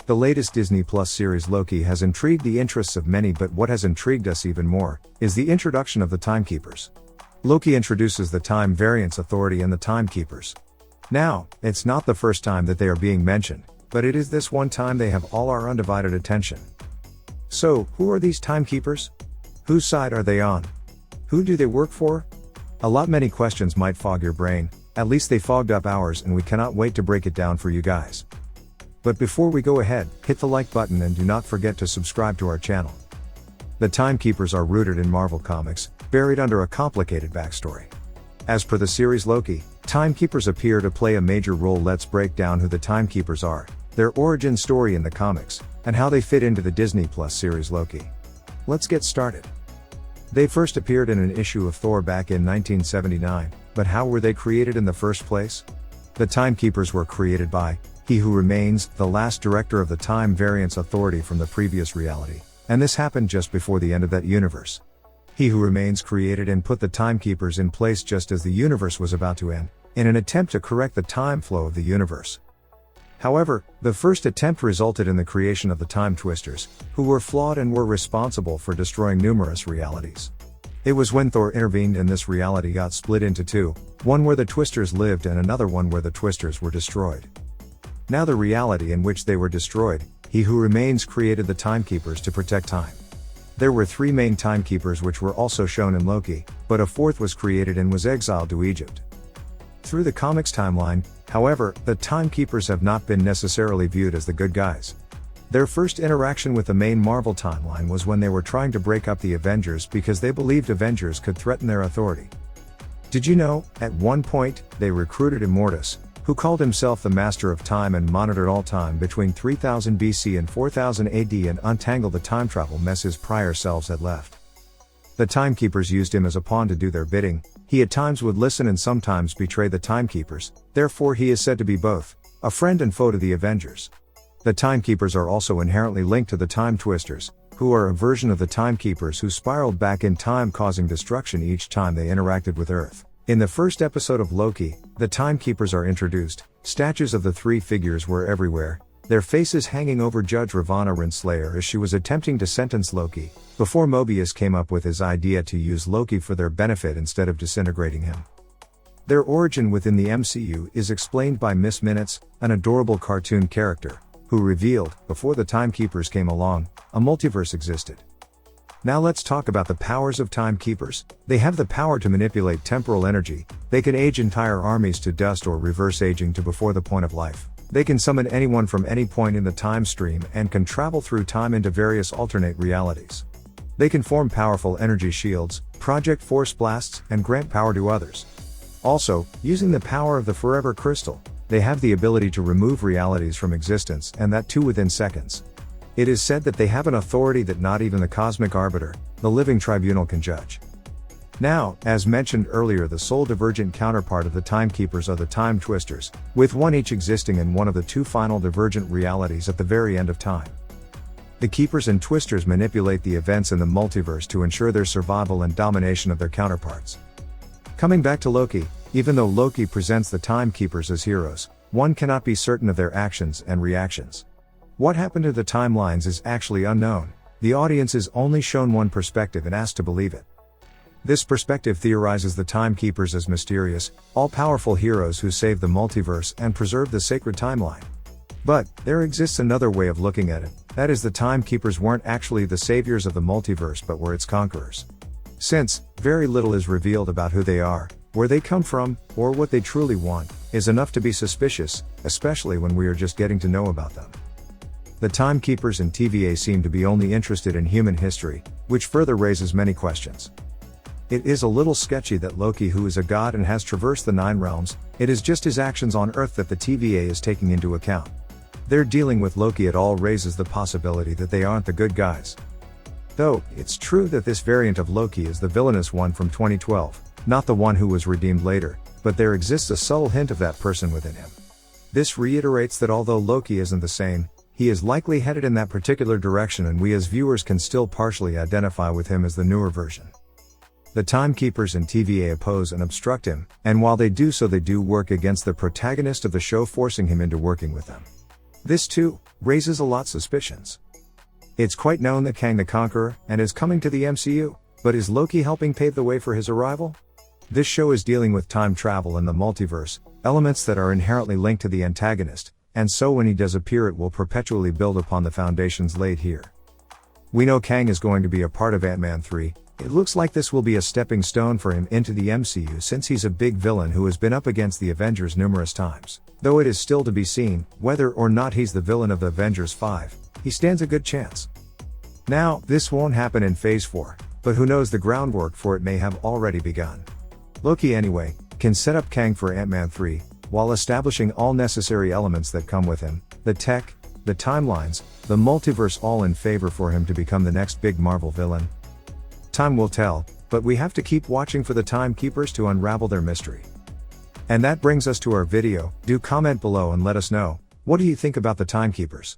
The latest Disney Plus series Loki has intrigued the interests of many, but what has intrigued us even more is the introduction of the Timekeepers. Loki introduces the Time Variance Authority and the Timekeepers. Now, it's not the first time that they are being mentioned, but it is this one time they have all our undivided attention. So, who are these Timekeepers? Whose side are they on? Who do they work for? Many questions might fog your brain, at least they fogged up ours, and we cannot wait to break it down for you guys. But before we go ahead, hit the like button and do not forget to subscribe to our channel. The Timekeepers are rooted in Marvel Comics, buried under a complicated backstory. As per the series Loki, Timekeepers appear to play a major role. Let's break down who the Timekeepers are, their origin story in the comics, and how they fit into the Disney Plus series Loki. Let's get started. They first appeared in an issue of Thor back in 1979, but how were they created in the first place? The Timekeepers were created by He Who Remains, the last director of the Time Variance Authority from the previous reality, and this happened just before the end of that universe. He Who Remains created and put the Timekeepers in place just as the universe was about to end, in an attempt to correct the time flow of the universe. However, the first attempt resulted in the creation of the Time Twisters, who were flawed and were responsible for destroying numerous realities. It was when Thor intervened and this reality got split into two, one where the Twisters lived and another one where the Twisters were destroyed. Now the reality in which they were destroyed, He Who Remains created the Timekeepers to protect time. There were three main Timekeepers which were also shown in Loki, but a fourth was created and was exiled to Egypt. Through the comics timeline, however, the Timekeepers have not been necessarily viewed as the good guys. Their first interaction with the main Marvel timeline was when they were trying to break up the Avengers because they believed Avengers could threaten their authority. Did you know, at one point, they recruited Immortus, who called himself the Master of Time and monitored all time between 3000 BC and 4000 AD and untangled the time travel mess his prior selves had left. The Timekeepers used him as a pawn to do their bidding. He at times would listen and sometimes betray the Timekeepers, therefore he is said to be both a friend and foe to the Avengers. The Timekeepers are also inherently linked to the Time Twisters, who are a version of the Timekeepers who spiraled back in time, causing destruction each time they interacted with Earth. In the first episode of Loki, the Timekeepers are introduced. Statues of the three figures were everywhere, their faces hanging over Judge Ravonna Renslayer as she was attempting to sentence Loki, before Mobius came up with his idea to use Loki for their benefit instead of disintegrating him. Their origin within the MCU is explained by Miss Minutes, an adorable cartoon character, who revealed, before the Timekeepers came along, a multiverse existed. Now let's talk about the powers of Timekeepers. They have the power to manipulate temporal energy, they can age entire armies to dust or reverse aging to before the point of life. They can summon anyone from any point in the time stream and can travel through time into various alternate realities. They can form powerful energy shields, project force blasts, and grant power to others. Also, using the power of the Forever Crystal, they have the ability to remove realities from existence, and that too within seconds. It is said that they have an authority that not even the Cosmic Arbiter, the living tribunal, can judge. Now, as mentioned earlier, the sole divergent counterpart of the Timekeepers are the Time Twisters, with one each existing in one of the two final divergent realities at the very end of time. The Keepers and Twisters manipulate the events in the multiverse to ensure their survival and domination of their counterparts. Coming back to Loki, even though Loki presents the Timekeepers as heroes, one cannot be certain of their actions and reactions. What happened to the timelines is actually unknown. The audience is only shown one perspective and asked to believe it. This perspective theorizes the Timekeepers as mysterious, all-powerful heroes who save the multiverse and preserve the sacred timeline. But, there exists another way of looking at it, that is, the Timekeepers weren't actually the saviors of the multiverse but were its conquerors. Since very little is revealed about who they are, where they come from, or what they truly want, is enough to be suspicious, especially when we are just getting to know about them. The Timekeepers and TVA seem to be only interested in human history, which further raises many questions. It is a little sketchy that Loki, who is a god and has traversed the 9 realms, it is just his actions on Earth that the TVA is taking into account. Their dealing with Loki at all raises the possibility that they aren't the good guys. Though, it's true that this variant of Loki is the villainous one from 2012, not the one who was redeemed later, but there exists a subtle hint of that person within him. This reiterates that although Loki isn't the same, he is likely headed in that particular direction, and we as viewers can still partially identify with him as the newer version. The Timekeepers and TVA oppose and obstruct him, and while they do so, they do work against the protagonist of the show, forcing him into working with them. This too raises a lot suspicions. It's quite known that Kang the Conqueror and is coming to the MCU, but is Loki helping pave the way for his arrival? This show is dealing with time travel and the multiverse, elements that are inherently linked to the antagonist, and so when he does appear it will perpetually build upon the foundations laid here. We know Kang is going to be a part of Ant-Man 3, it looks like this will be a stepping stone for him into the MCU since he's a big villain who has been up against the Avengers numerous times. Though it is still to be seen, whether or not he's the villain of the Avengers 5, he stands a good chance. Now, this won't happen in Phase 4, but who knows, the groundwork for it may have already begun. Loki anyway, can set up Kang for Ant-Man 3, while establishing all necessary elements that come with him, the tech, the timelines, the multiverse, all in favor for him to become the next big Marvel villain. Time will tell, but we have to keep watching for the Timekeepers to unravel their mystery. And that brings us to our video. Do comment below and let us know, what do you think about the Timekeepers?